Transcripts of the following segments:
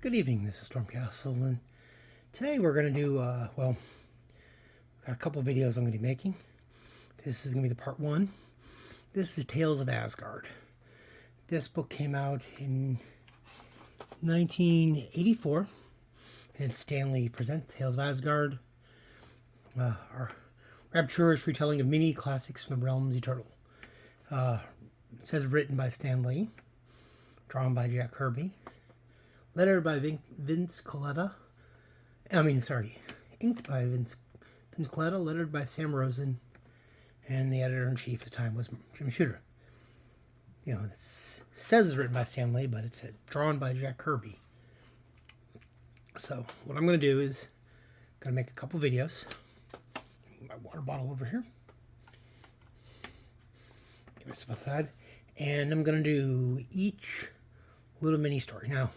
Good evening, this is Stormcastle, and today we're going to do, got a couple videos I'm going to be making. This is going to be the part one. This is Tales of Asgard. This book came out in 1984, and Stan Lee presents Tales of Asgard, our rapturous retelling of many classics from the realms eternal. It says written by Stan Lee, drawn by Jack Kirby, lettered by Colletta. Inked by Vince Colletta, lettered by Sam Rosen, and the editor-in-chief at the time was Jim Shooter. You know, it says it's written by Stan Lee, but it's drawn by Jack Kirby. So, what I'm going to do is, going to make a couple videos. My water bottle over here. Get myself outside. And I'm going to do each little mini story. Now,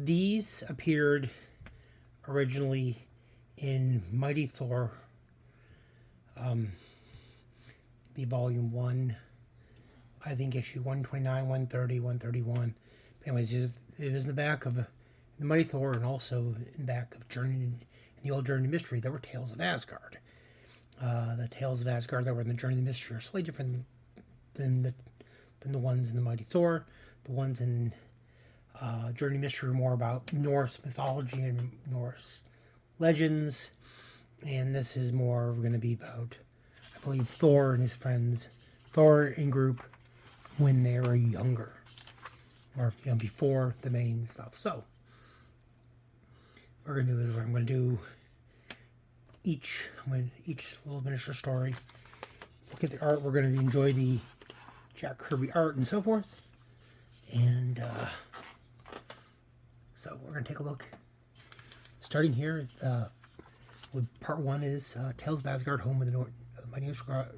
these appeared originally in Mighty Thor, the volume 1, I think issue 129, 130, 131. Anyways, it was in the back of the Mighty Thor, and also in the back of in the old Journey Mystery, there were Tales of Asgard. The Tales of Asgard that were in the Journey Mystery are slightly different than the ones in the Mighty Thor. The ones in Journey Mystery are more about Norse mythology and Norse legends, and this is more going to be about, I believe, Thor and his friends, Thor and group when they were younger, or before the main stuff. So what we're going to do is I'm going to do each little miniature story. Look at the art. We're going to enjoy the Jack Kirby art and so forth. And so we're going to take a look. Starting here, with part one is Tales of Asgard, home of the mighty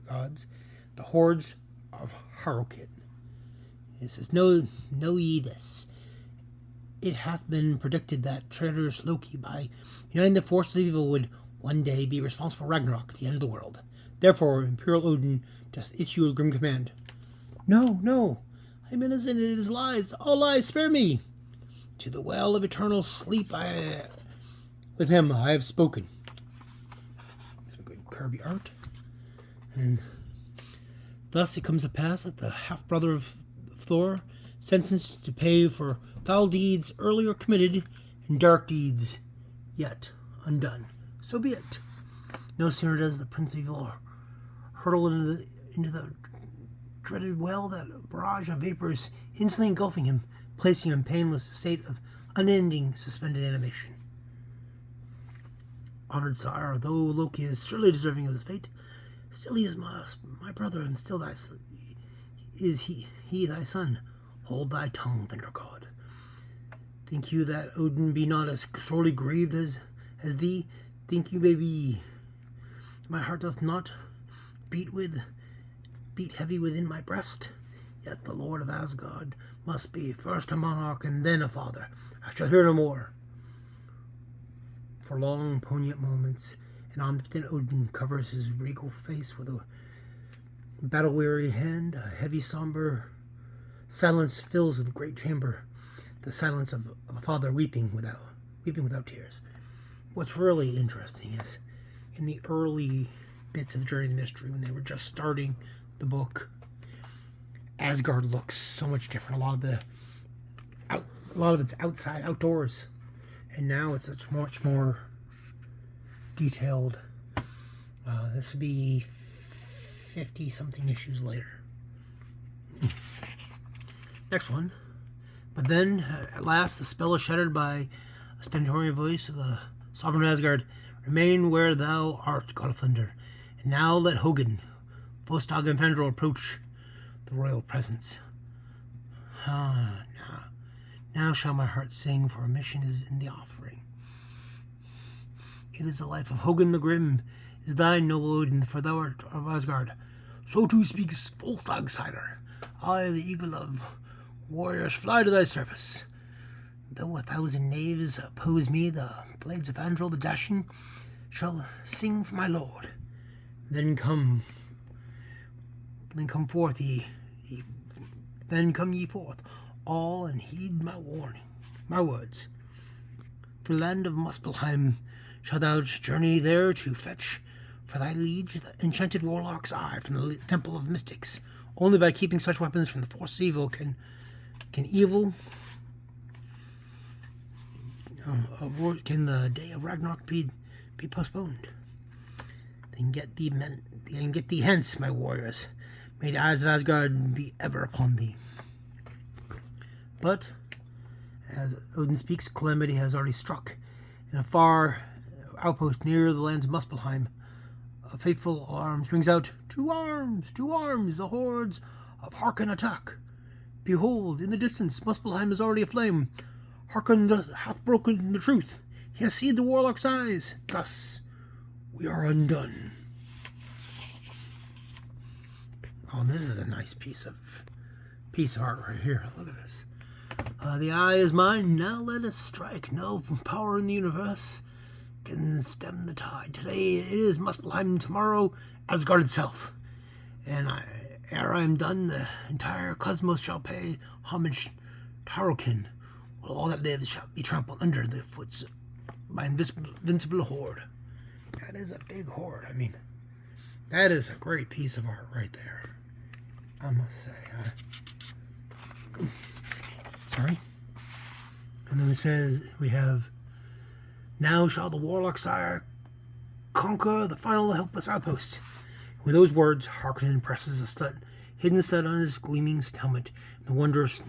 gods, the hordes of Harrowkin. It says, Know ye this. It hath been predicted that traitorous Loki, by uniting the forces of evil, would one day be responsible for Ragnarok, the end of the world. Therefore, Imperial Odin just issued a grim command. No, I'm innocent, it is lies, all lies, spare me. To the well of eternal sleep with him I have spoken. Some good Kirby art. And thus it comes to pass that the half-brother of Thor, sentenced to pay for foul deeds earlier committed and dark deeds yet undone. So be it. No sooner does the Prince of Evil hurtle into the dreaded well, that a barrage of vapors instantly engulfing him, placing him in painless state of unending suspended animation. Honored sire, though Loki is surely deserving of his fate, still he is my brother, and still is he thy son. Hold thy tongue, Thunder God. Think you that Odin be not as sorely grieved as thee? Think you maybe my heart doth not beat heavy within my breast? Yet the Lord of Asgard must be first a monarch and then a father. I shall hear no more. For long, poignant moments, an omnipotent Odin covers his regal face with a battle-weary hand. A heavy, somber silence fills with the great chamber, the silence of a father weeping without tears. What's really interesting is, in the early bits of the Journey to Mystery, when they were just starting the book, Asgard looks so much different. A lot of it's outside, outdoors, and now it's much more detailed. This would be 50-something issues later. Next one. But then, at last, the spell is shattered by a stentorian voice of the sovereign of Asgard. Remain where thou art, God of Thunder. And now let Hogun, Vostok, and Fandral approach the royal presence. Now shall my heart sing, for a mission is in the offering. It is the life of Hogun the Grim, is thine, noble Odin, for thou art of Asgard. So too speaks Volstag's cider. I, the eagle of warriors, fly to thy service. Though 1,000 knaves oppose me, the blades of Andrel the dashing shall sing for my lord. Then come forth ye forth, all, and heed my warning. my words. To the land of Muspelheim shalt thou journey there to fetch for thy liege the enchanted warlock's eye from the temple of mystics. Only by keeping such weapons from the force of evil can the day of Ragnarok be postponed. Then get thee hence, my warriors. May the eyes of Asgard be ever upon thee. But as Odin speaks, calamity has already struck. In a far outpost near the lands of Muspelheim, a fateful alarm rings out. To arms! To arms! The hordes of Harkon attack! Behold, in the distance, Muspelheim is already aflame. Harkon hath broken the truth. He has seen the warlock's eyes. Thus, we are undone. Oh, and this is a nice piece of art right here. Look at this. The eye is mine, now let us strike. No power in the universe can stem the tide. Today it is Muspelheim, tomorrow Asgard itself. And ere I am done, the entire cosmos shall pay homage to Harrokin. While all that lives shall be trampled under the foot by invincible horde. That is a big horde. I mean, that is a great piece of art right there, I must say. Sorry. And then it says, we have, now shall the warlock sire conquer the final helpless outpost. With those words, Harkonnen presses a hidden stud on his gleaming helmet, and wonders,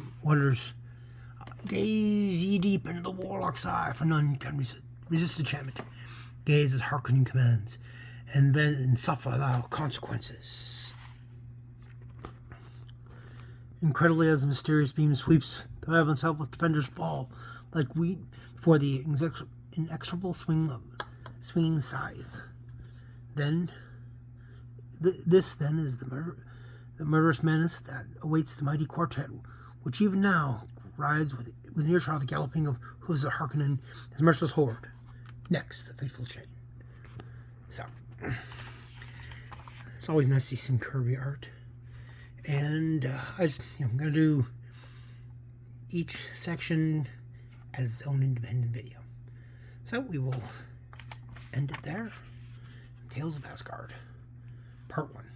gaze ye deep into the warlock's eye, for none can resist enchantment. Gaze as Harkonnen commands, and then suffer thou consequences. Incredibly, as the mysterious beam sweeps, the Babylon's helpless defenders fall like wheat before the inexorable swinging scythe. Then, this is the murderous menace that awaits the mighty quartet, which even now rides within earshot the galloping of hooves of Harkonnen, his merciless horde. Next, the fateful chain. So, it's always nice to see some Kirby art. And I'm going to do each section as its own independent video. So we will end it there. Tales of Asgard, Part 1.